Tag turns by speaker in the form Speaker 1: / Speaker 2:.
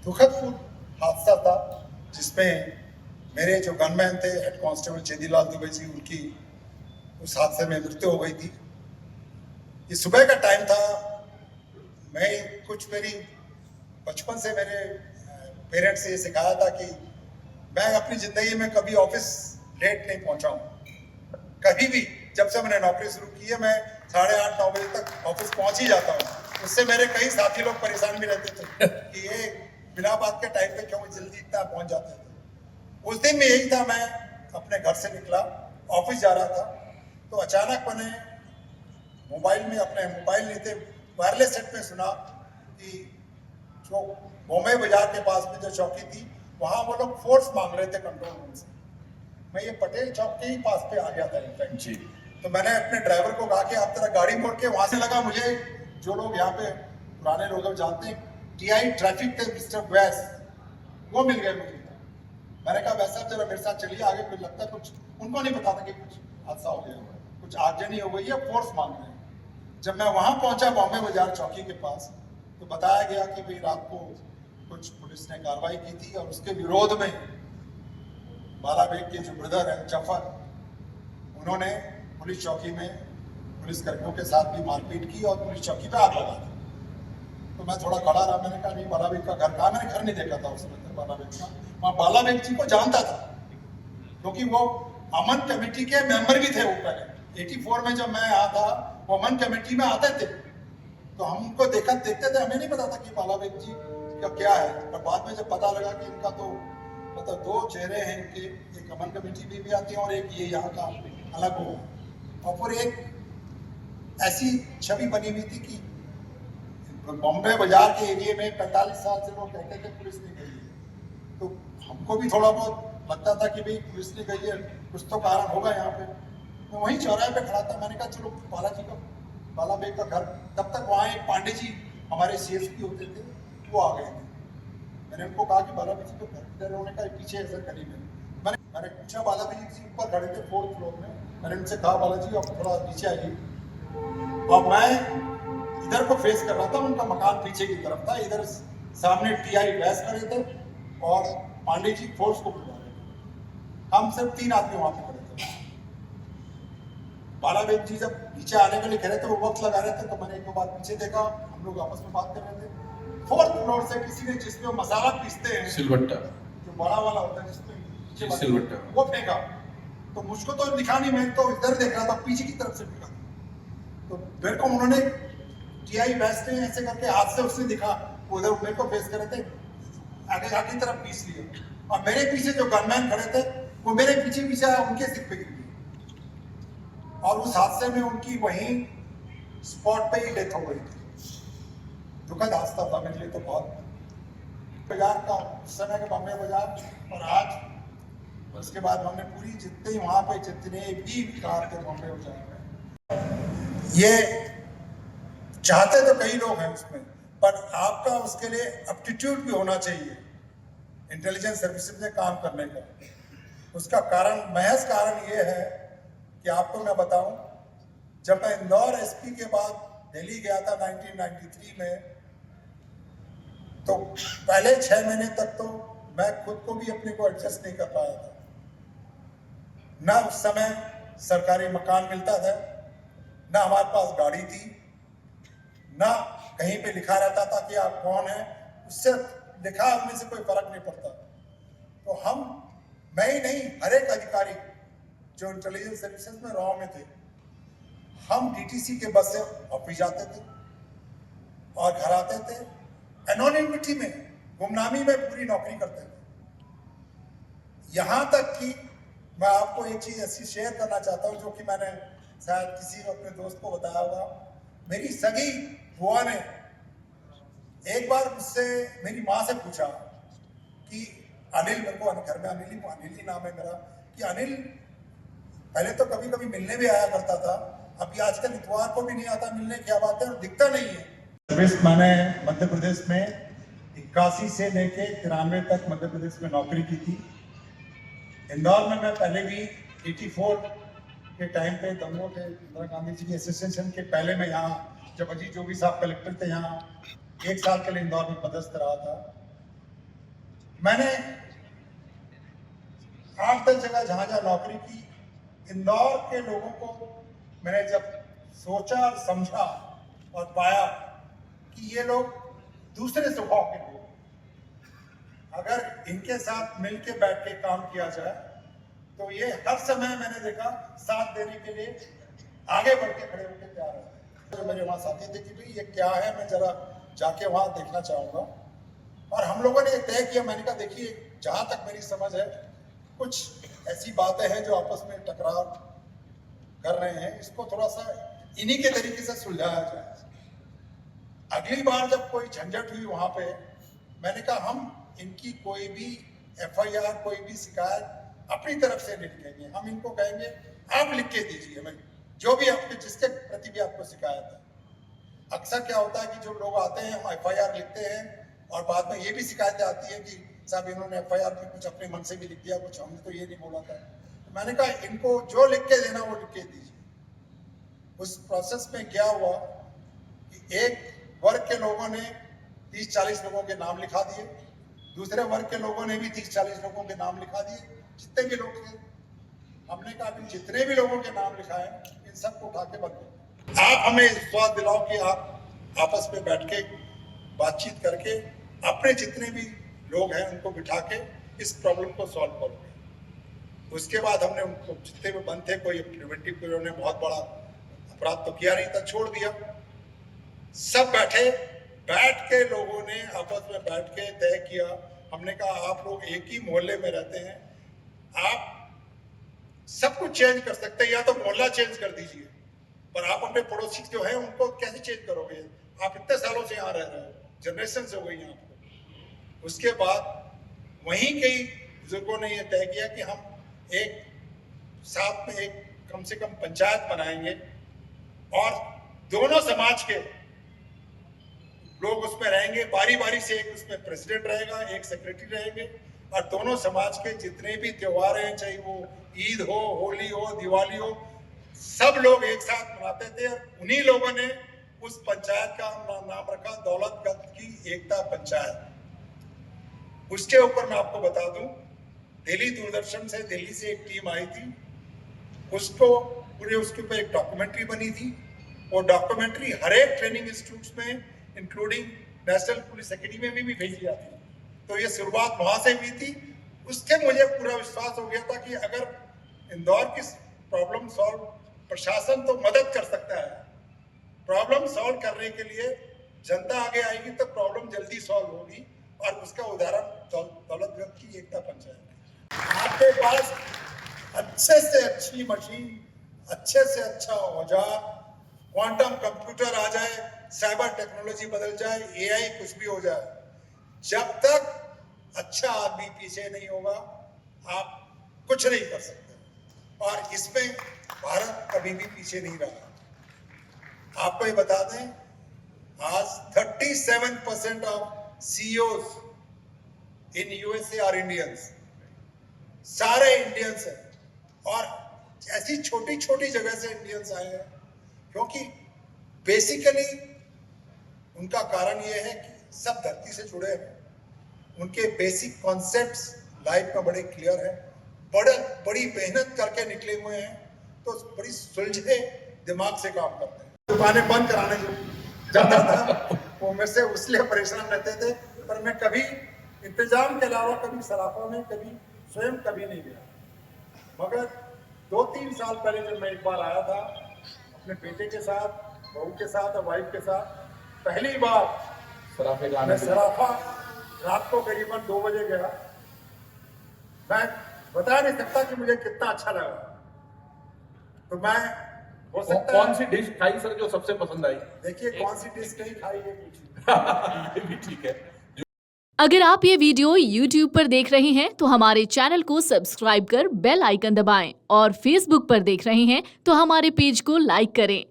Speaker 1: दुखद हादसा था जिसमें मेरे जो गनमैन थे हेड कांस्टेबल चेदीलाल दुबे जी, उनकी उस हादसे में मृत्यु हो गई थी। ये सुबह का टाइम था। मैं कुछ मेरी बचपन से मेरे पेरेंट्स से ये सिखाया था कि मैं अपनी ज़िंदगी में कभी ऑफिस लेट नहीं पहुंचा हूँ। कभी भी जब से मैंने नौकरी शुरू की है मैं 8:30-9 बजे तक ऑफिस पहुंच ही जाता हूँ। उससे मेरे कई साथी लोग परेशान भी रहते थे कि ये बिना बात के टाइम पे क्यों जल्दी इतना पहुंच जाते थे। उस दिन में यही था, मैं अपने घर से निकला, ऑफिस जा रहा था, तो अचानक मैंने मोबाइल में अपने मोबाइल लेते वायरलेस सेट में सुना कि जो बॉम्बे बाजार के पास में जो चौकी थी वहां वो लोग फोर्स मांग रहे थे कंट्रोल रूम से। मैं ये पटेल चौक के ही पास पे आ गया था इनफैक्ट जी। तो मैंने अपने ड्राइवर को कहा कि आप जरा गाड़ी मोड़ के वहां से लगा। मुझे जो लोग यहाँ पे पुराने लोग जानते हैं, टीआई ट्रैफिक थे मिस्टर वैस, वो मिल गए मुझे। मैंने कहा वैसा जरा मेरे साथ चलिए आगे, कुछ लगता है कुछ उनको नहीं पता था कि कुछ हादसा हो गया, कुछ आगजनी हो गई है, फोर्स मांग रहे हैं। जब मैं वहां पहुंचा बॉम्बे बाजार चौकी के पास, तो बताया गया कि भाई रात को कुछ पुलिस ने कार्रवाई की थी और उसके विरोध में बाला बेग के जो ब्रदर है जफर, उन्होंने पुलिस चौकी में पुलिस कर्मियों के साथ भी मारपीट की और पुलिस चौकी पे आग लगा दी। तो मैं थोड़ा खड़ा रहा। मैंने कहा नहीं, बाला बेग का घर कहा? मैंने घर नहीं देखा था उस वक्त बाला बेग का। वहाँ बाला बेग जी को जानता था क्योंकि वो अमन कमेटी के मेंबर भी थे। वो पहले 84 में जब मैं आया था वो अमन कमेटी में आते थे, तो हम उनको देखते थे। हमें नहीं पता था कि बाला बेग जी का क्या है, पर बाद में जब पता लगा कि इनका तो मतलब दो चेहरे हैं इनके, एक अमन कमेटी में भी आती है और एक ये यहाँ का अलग हो, और फिर एक ऐसी छवि बनी हुई थी कि बॉम्बे बाजार के एरिया में 45 साल से लोग कहते थे पुलिस नहीं गई है। तो हमको भी थोड़ा बहुत लगता था कि भाई पुलिस नहीं गई है, कुछ तो कारण होगा यहाँ पे। मैं वहीं चौराहे पे खड़ा था। मैंने कहा चलो बाला बेग का घर, तब तक वहाँ एक पांडे जी हमारे सीएसपी होते थे, वो आ गए थे। मैंने उनको कहा कि बाला बेग जी को घर किधर है? उन्होंने कहा पीछे ऐसा गली में। मैंने पूछा, बाला बेग जी ऊपर खड़े थे 4th फ्लोर में। मैंने उनसे कहा बाला जी आप थोड़ा नीचे आइए। और मैं इधर को फेस कर रहा था, उनका मकान पीछे की तरफ था। इधर सामने टीआई बहस कर रहे थे और पांडे जी फोर्स को बुला रहे थे। हम सिर्फ 3 आदमी वहां पे खड़े थे। बाला बेग जी जब नीचे आने के लिए कह रहे थे, वो वक्त लगा रहे थे, तो मैंने एक दो बार पीछे देखा। हम लोग आपस में बात कर रहे थे। 4th फ्लोर से किसी ने, जिसमें मसाला पीसते हैं, सिलबट्टा जो बड़ा वाला होता है जिसमें सिलबट्टा, वो फेंका। तो मुझको तो दिखा नहीं, मैं तो इधर देख रहा था, पीछे की तरफ से दिखा। तो मेरे को उन्होंने टीआई बेस्ट ने ऐसे करके हाथ से उसने दिखा, उधर मेरे को फेस कर रहे थे, आगे आगे तरफ पीस लिया। और मेरे पीछे जो गनमैन खड़े थे वो मेरे पीछे पीछे उनके सिर पे गिर गए और उस हादसे में उनकी वहीं स्पॉट पे ही डेथ हो गई थी। दुखद हादसा था मेरे लिए तो बहुत। बाजार का उस समय के बॉम्बे बाजार और आज, उसके बाद हमने पूरी जितने वहां पे जितने भी विकार थे बॉम्बे बाजार में, ये चाहते तो कई लोग हैं उसमें, पर आपका उसके लिए एप्टीट्यूड भी होना चाहिए इंटेलिजेंस सर्विसेज में काम करने का। उसका कारण, महज कारण ये है कि आपको मैं बताऊं, जब मैं इंदौर एसपी के बाद दिल्ली गया था 1993 में, तो पहले 6 महीने तक तो मैं खुद को भी अपने को एडजस्ट नहीं कर पाया था। ना उस समय सरकारी मकान मिलता था, ना हमारे पास गाड़ी थी, ना कहीं पे लिखा रहता था कि आप कौन हैं। उससे लिखा होने से कोई फर्क नहीं पड़ता। तो हम, मैं ही नहीं, हर एक अधिकारी जो इंटेलिजेंस सर्विसेज में रॉ में थे, हम डीटीसी के बस से ऑफिस जाते थे और घर आते थे एनोनिमिटी में, गुमनामी में पूरी नौकरी करते थे। यहां तक कि मैं आपको एक चीज ऐसी शेयर करना चाहता हूं जो कि मैंने शायद किसी अपने दोस्त को बताया होगा। मेरी सगी बुआ ने एक बार मुझसे, मेरी माँ से पूछा कि अनिल, मेरे को घर में अनिल ही नाम है मेरा, कि अनिल पहले तो कभी कभी मिलने भी आया करता था, अभी आजकल इतवार को भी नहीं आता मिलने, क्या बात है, और दिखता नहीं है। सर्विस मैंने मध्य प्रदेश में 81 से लेके 93 तक मध्य प्रदेश में नौकरी की थी। इंदौर में मैं पहले भी 84 के टाइम पे दंगों के, इंदिरा गांधी जी की एसोसिएशन के पहले मैं यहाँ, जब अजीत जोगी साहब कलेक्टर थे, यहाँ 1 साल के लिए इंदौर में पदस्थ रहा था। मैंने 8-10 जगह जहां जहां नौकरी की, इंदौर के लोगों को मैंने जब सोचा और समझा और पाया कि ये लोग दूसरे स्वभाव के लोग, अगर इनके साथ मिलके बैठ के काम किया जाए तो ये हर समय मैंने देखा साथ देने के लिए आगे बढ़ के खड़े होकर तैयार है। तो मेरे वहाँ साथी थे कि भाई ये क्या है, मैं जरा जाके वहाँ देखना चाहूँगा। और हम लोगों ने तय किया, मैंने कहा देखिए जहाँ तक मेरी समझ है कुछ ऐसी बातें हैं जो आपस में टकराव कर रहे हैं, इसको थोड़ा सा इन्हीं के तरीके से सुलझाया जाए। अगली बार जब कोई झंझट हुई वहाँ पे, मैंने कहा हम इनकी कोई भी FIR, कोई भी शिकायत अपनी तरफ से नहीं लिखेंगे, हम इनको कहेंगे आप लिख के दीजिए हमें जो भी आपके जिसके प्रति भी आपको शिकायत है। अक्सर क्या होता है कि जो लोग आते हैं हम FIR लिखते हैं और बाद में ये भी शिकायतें आती है कि साहब इन्होंने FIR में कुछ अपने मन से भी लिख दिया, कुछ हमने तो ये नहीं बोला था। तो मैंने कहा इनको जो लिख के देना वो लिख के दीजिए। उस प्रोसेस में क्या हुआ कि एक वर्ग के लोगों ने 30-40 लोगों के नाम लिखा दिए, दूसरे वर्ग के लोगों ने भी 30-40 लोगों के नाम लिखा दिए, जितने भी लोग थे। हमने कहा कि जितने भी लोगों के नाम लिखा है इन सबको उठा के बंद करो। आप हमें विश्वास दिलाओ कि आप आपस में बैठ के बातचीत करके अपने जितने भी लोग हैं उनको बिठा के इस प्रॉब्लम को सॉल्व करोगे। उसके बाद हमने उनको जितने भी बंद थे, कोई प्रिवेंटिव पीरियड ने बहुत बड़ा अपराध तो किया नहीं था, छोड़ दिया। सब बैठ के लोगों ने आपस में बैठ के तय किया। हमने कहा आप लोग एक ही मोहल्ले में रहते हैं, आप सब कुछ चेंज कर सकते हैं, या तो मोहल्ला चेंज कर दीजिए, पर आप अपने पड़ोसी जो है उनको कैसे चेंज करोगे? आप इतने सालों से यहाँ रह रहे हो, जनरेशन हो गई आपको। उसके बाद वहीं कई बुजुर्गों ने यह तय किया कि हम एक साथ में एक कम से कम पंचायत बनाएंगे और दोनों समाज के लोग उसमें रहेंगे, बारी बारी से एक उसमें प्रेसिडेंट रहेगा, एक सेक्रेटरी रहेंगे, और दोनों समाज के जितने भी त्योहार हैं, चाहे वो ईद हो, होली हो, दिवाली हो, सब लोग एक साथ मनाते थे। और उन्हीं लोगों ने उस पंचायत का नाम रखा दौलतगंज की एकता पंचायत। उसके ऊपर मैं आपको बता दूं, दिल्ली दूरदर्शन से, दिल्ली से एक टीम आई थी, उसको पूरे उसके ऊपर एक डॉक्यूमेंट्री बनी थी। वो डॉक्यूमेंट्री हर एक ट्रेनिंग इंस्टीट्यूट में, इंक्लूडिंग नेशनल पुलिस एकेडमी में भी भेजी जाती है। तो ये शुरुआत वहां से हुई थी। उसके मुझे पूरा विश्वास हो गया था कि अगर इंदौर की प्रॉब्लम सॉल्व, प्रशासन तो मदद कर सकता है, प्रॉब्लम सॉल्व करने के लिए जनता आगे आएगी तो प्रॉब्लम जल्दी सॉल्व होगी। और उसका उदाहरण दौलतगंज की एकता पंचायत। आपके पास अच्छे से अच्छी मशीन, अच्छे से अच्छा औजार, क्वांटम कंप्यूटर आ जाए, साइबर टेक्नोलॉजी बदल जाए, AI कुछ भी हो जाए, जब तक अच्छा आदमी पीछे नहीं होगा आप कुछ नहीं कर सकते। और इसमें भारत कभी भी पीछे नहीं रहा। आपको ये बता दें, आज 37% of CEOs in USA are Indians, सारे इंडियंस हैं। और ऐसी छोटी छोटी जगह से इंडियंस आए हैं, क्योंकि बेसिकली उनका कारण यह है कि सब धरती से जुड़े हैं, उनके बेसिक कॉन्सेप्ट्स लाइफ में बड़े क्लियर हैं, बड़ी मेहनत करके निकले हुए हैं, तो बड़ी सुलझे दिमाग से काम करते हैं। दुकानें बंद कराने जाता था वो मेरे से उसलिए परेशान रहते थे, पर मैं कभी इंतजाम के अलावा कभी सराफा में कभी स्वयं कभी नहीं गया। मगर 2-3 साल पहले जब मैं एक बार आया था अपने बेटे के साथ, बहू के साथ और वाइफ के साथ, पहली बार मैं सराफा रात को करीबन 2 बजे गया। मैं बता नहीं सकता कि मुझे कितना अच्छा लगा। तो मैं हो सकता
Speaker 2: कौन सी डिश खाई सर जो सबसे पसंद आई?
Speaker 1: देखिए कौन सी डिश नहीं खाई ये पूछिए।
Speaker 2: ये भी ठीक है।
Speaker 3: अगर आप ये वीडियो YouTube पर देख रहे हैं तो हमारे चैनल को सब्सक्राइब कर बेल आइकन दबाएं, और Facebook पर देख रहे हैं तो हमारे पेज को लाइक करें।